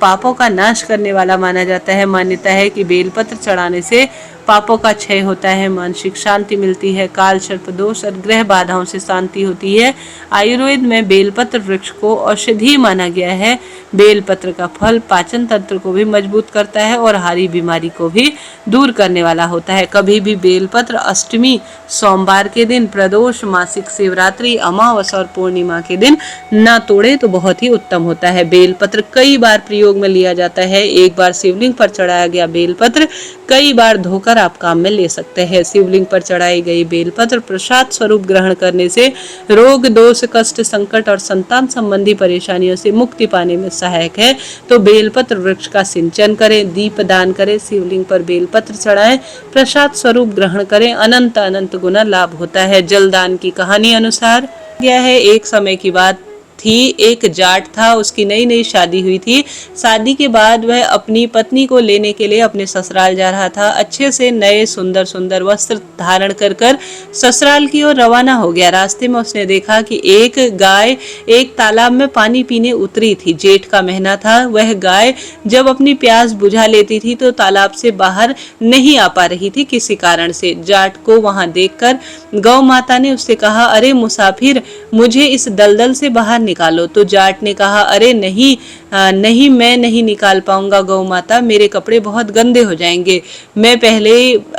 पापों का नाश करने वाला माना जाता है। मान्यता है कि बेलपत्र चढ़ाने से पापों का क्षय होता है, मानसिक शांति मिलती है, काल सर्प दोष और ग्रह बाधाओं से शांति होती है। आयुर्वेद में बेलपत्र वृक्ष को औषधि माना गया है। बेलपत्र का फल पाचन तंत्र को भी मजबूत करता है और हारी बीमारी को भी दूर करने वाला होता है। कभी भी बेलपत्र अष्टमी, सोमवार के दिन, प्रदोष, मासिक शिवरात्रि, अमावस्या और पूर्णिमा के दिन न तोड़े तो बहुत ही उत्तम होता है। बेलपत्र कई बार प्रयोग में लिया जाता है। एक बार शिवलिंग पर चढ़ाया गया बेलपत्र कई बार धोकर आप काम में ले सकते हैं। शिवलिंग पर चढ़ाई गई बेलपत्र प्रसाद स्वरूप ग्रहण करने से रोग, दोष, कष्ट, संकट और संतान संबंधी परेशानियों से मुक्ति पाने में सहायक है। तो बेलपत्र वृक्ष का सिंचन करें, दीप दान करें, शिवलिंग पर बेलपत्र चढ़ाएं, प्रसाद स्वरूप ग्रहण करें, अनंत अनंत गुना लाभ होता है। जलदान की कहानी अनुसार यह है, एक समय की बात थी। एक जाट था, उसकी नई नई शादी हुई थी। शादी के बाद वह अपनी पत्नी को लेने के लिए अपने ससुराल जा रहा था। अच्छे से नए सुंदर सुंदर वस्त्र धारण कर कर ससुराल की ओर रवाना हो गया। रास्ते में उसने देखा कि एक गाय एक तालाब में पानी पीने उतरी थी। जेठ का महीना था। वह गाय जब अपनी प्यास बुझा लेती थी तो तालाब से बाहर नहीं आ पा रही थी किसी कारण से। जाट को वहां देखकर गौ माता ने उससे कहा, अरे मुसाफिर, मुझे इस दलदल से बाहर निकालो। तो जाट ने कहा, अरे नहीं नहीं, मैं नहीं निकाल पाऊंगा गौ माता, मेरे कपड़े बहुत गंदे हो जाएंगे। मैं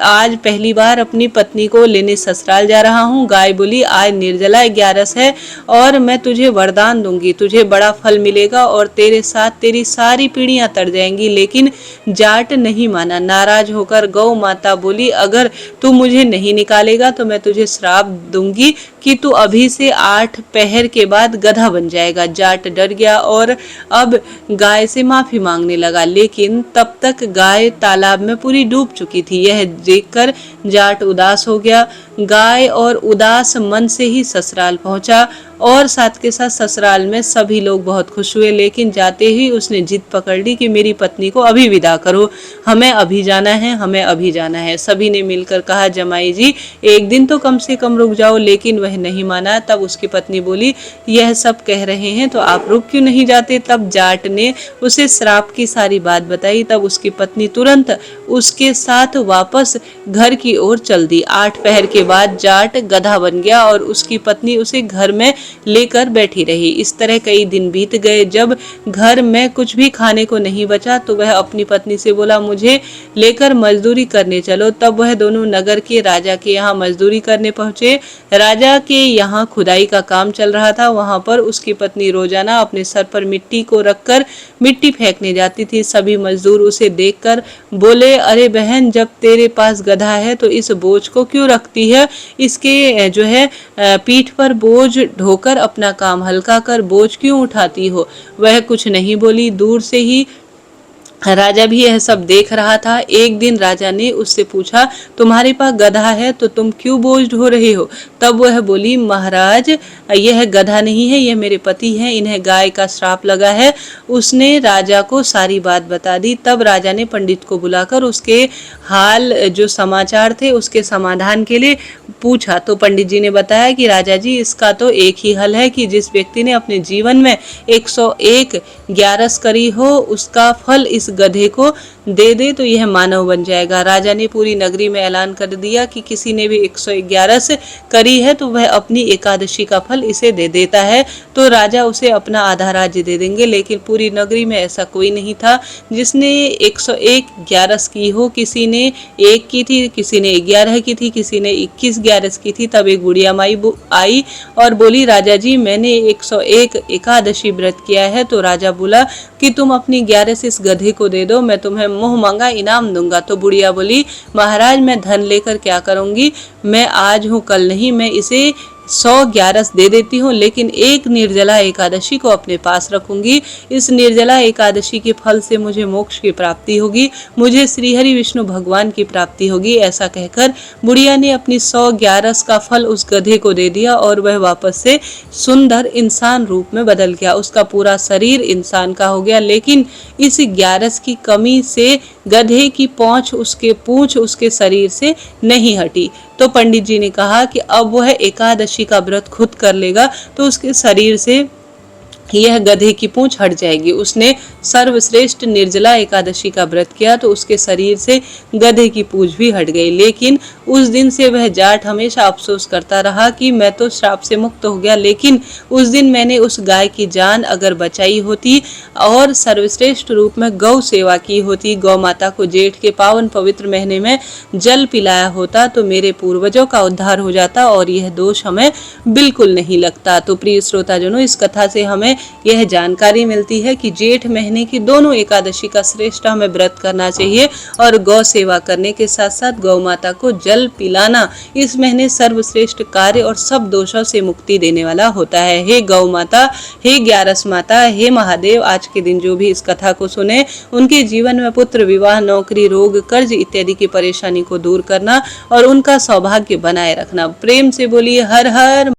आज पहली बार अपनी पत्नी को लेने ससुराल जा रहा हूँ। गाय बोली, आज निर्जला 11 है और मैं तुझे वरदान दूंगी, तुझे बड़ा फल मिलेगा और तेरे साथ तेरी सारी पीढ़ियां तर जाएंगी। लेकिन जाट नहीं माना। नाराज होकर गौ माता बोली, अगर तू मुझे नहीं निकालेगा तो मैं तुझे श्राप दूंगी कि तू अभी से 8 पहर के बाद गधा बन जाएगा। जाट डर गया और अब गाय से माफी मांगने लगा, लेकिन तब तक गाय तालाब में पूरी डूब चुकी थी। यह देखकर जाट उदास हो गया। गाय और उदास मन से ही ससुराल पहुंचा और साथ के साथ ससुराल में सभी लोग बहुत खुश हुए। लेकिन जाते ही उसने जिद पकड़ ली कि मेरी पत्नी को अभी विदा करो, हमें अभी जाना है, हमें अभी जाना है। सभी ने मिलकर कहा, जमाई जी एक दिन तो कम से कम रुक जाओ, लेकिन वह नहीं माना। तब उसकी पत्नी बोली, यह सब कह रहे हैं तो आप रुक क्यों नहीं जाते? तब जाट ने उसे श्राप की सारी बात बताई। तब उसकी पत्नी तुरंत उसके साथ वापस घर की ओर चल दी। 8 पहर के के बाद जाट गधा बन गया और उसकी पत्नी उसे घर में लेकर बैठी रही। इस तरह कई दिन बीत गए। जब घर में कुछ भी खाने को नहीं बचा तो वह अपनी पत्नी से बोला, मुझे लेकर मजदूरी करने चलो। तब वह दोनों नगर के राजा के यहाँ मजदूरी करने पहुंचे। राजा के यहाँ खुदाई का काम चल रहा था। वहां पर उसकी पत्नी रोजाना अपने सर पर मिट्टी को रखकर मिट्टी फेंकने जाती थी। सभी मजदूर उसे देखकर बोले, अरे बहन, जब तेरे पास गधा है तो इस बोझ को क्यों रखती है? इसके पीठ पर बोझ ढोकर अपना काम हल्का कर बोझ क्यों उठाती हो? वह कुछ नहीं बोली। दूर से ही राजा भी यह सब देख रहा था। एक दिन राजा ने उससे पूछा, तुम्हारे पास गधा है तो तुम क्यों बोझ ढो रहे हो? तब वह बोली, महाराज, यह गधा नहीं है, यह मेरे पति हैं, इन्हें गाय का श्राप लगा है। उसने राजा को सारी बात बता दी। तब राजा ने पंडित को बुलाकर उसके हाल जो समाचार थे उसके समाधान के लिए पूछा। तो पंडित जी ने बताया कि राजा जी, इसका तो एक ही हल है कि जिस व्यक्ति ने अपने जीवन में 101 ग्यारस करी हो उसका फल इस गधे को दे दे तो यह मानव बन जाएगा। राजा ने पूरी नगरी में ऐलान कर दिया कि किसी ने भी 111 करी है तो वह अपनी एकादशी का फल इसे दे देता है तो राजा उसे अपना आधा राज्य दे देंगे। लेकिन पूरी नगरी में ऐसा कोई नहीं था जिसने 101 ग्यारस की हो। किसी ने 1 की थी, किसी ने 11 की थी, किसी ने 21 ग्यारस की थी। तब एक बुढ़िया माई आई और बोली, राजा जी, मैंने 101 एकादशी व्रत किया है। तो राजा बोला कि तुम अपनी 11 इस गधे को दे दो, मैं तुम्हें मुंह मांगा इनाम दूंगा। तो बुढ़िया बोली, महाराज, मैं धन लेकर क्या करूंगी? मैं आज हूँ कल नहीं, मैं इसे 100 ग्यारस दे देती हूँ, लेकिन एक निर्जला एकादशी को अपने पास रखूंगी। इस निर्जला एकादशी के फल से मुझे मोक्ष की प्राप्ति होगी, मुझे श्री हरि विष्णु भगवान की प्राप्ति होगी। ऐसा कहकर बुढ़िया ने अपनी 100 ग्यारस का फल उस गधे को दे दिया और वह वापस से सुंदर इंसान रूप में बदल गया। उसका पूरा शरीर इंसान का हो गया। लेकिन इस ग्यारस की कमी से गधे की पूंछ उसके शरीर से नहीं हटी। तो पंडित जी ने कहा कि अब वह एकादशी का व्रत खुद कर लेगा तो उसके शरीर से यह गधे की पूंछ हट जाएगी। उसने सर्वश्रेष्ठ निर्जला एकादशी का व्रत किया तो उसके शरीर से गधे की पूंछ भी हट गई। लेकिन उस दिन से वह जाट हमेशा अफसोस करता रहा कि मैं तो श्राप से मुक्त हो गया, लेकिन उस दिन मैंने उस गाय की जान अगर बचाई होती और सर्वश्रेष्ठ रूप में गौ सेवा की होती, गौ माता को जेठ के पावन पवित्र महीने में जल पिलाया होता तो मेरे पूर्वजों का उद्धार हो जाता और यह दोष हमें बिल्कुल नहीं लगता। तो प्रिय श्रोताजनों, इस कथा से हमें यह जानकारी मिलती है कि जेठ महीने की दोनों एकादशी का श्रेष्ठ हमें व्रत करना चाहिए और गौ सेवा करने के साथ साथ गौ माता को जल पिलाना इस महीने सर्वश्रेष्ठ कार्य और सब दोषों से मुक्ति देने वाला होता है। हे गौ माता, हे ग्यारस माता, हे महादेव, आज के दिन जो भी इस कथा को सुने उनके जीवन में पुत्र, विवाह, नौकरी, रोग, कर्ज इत्यादि की परेशानी को दूर करना और उनका सौभाग्य बनाए रखना। प्रेम से बोलिए हर हर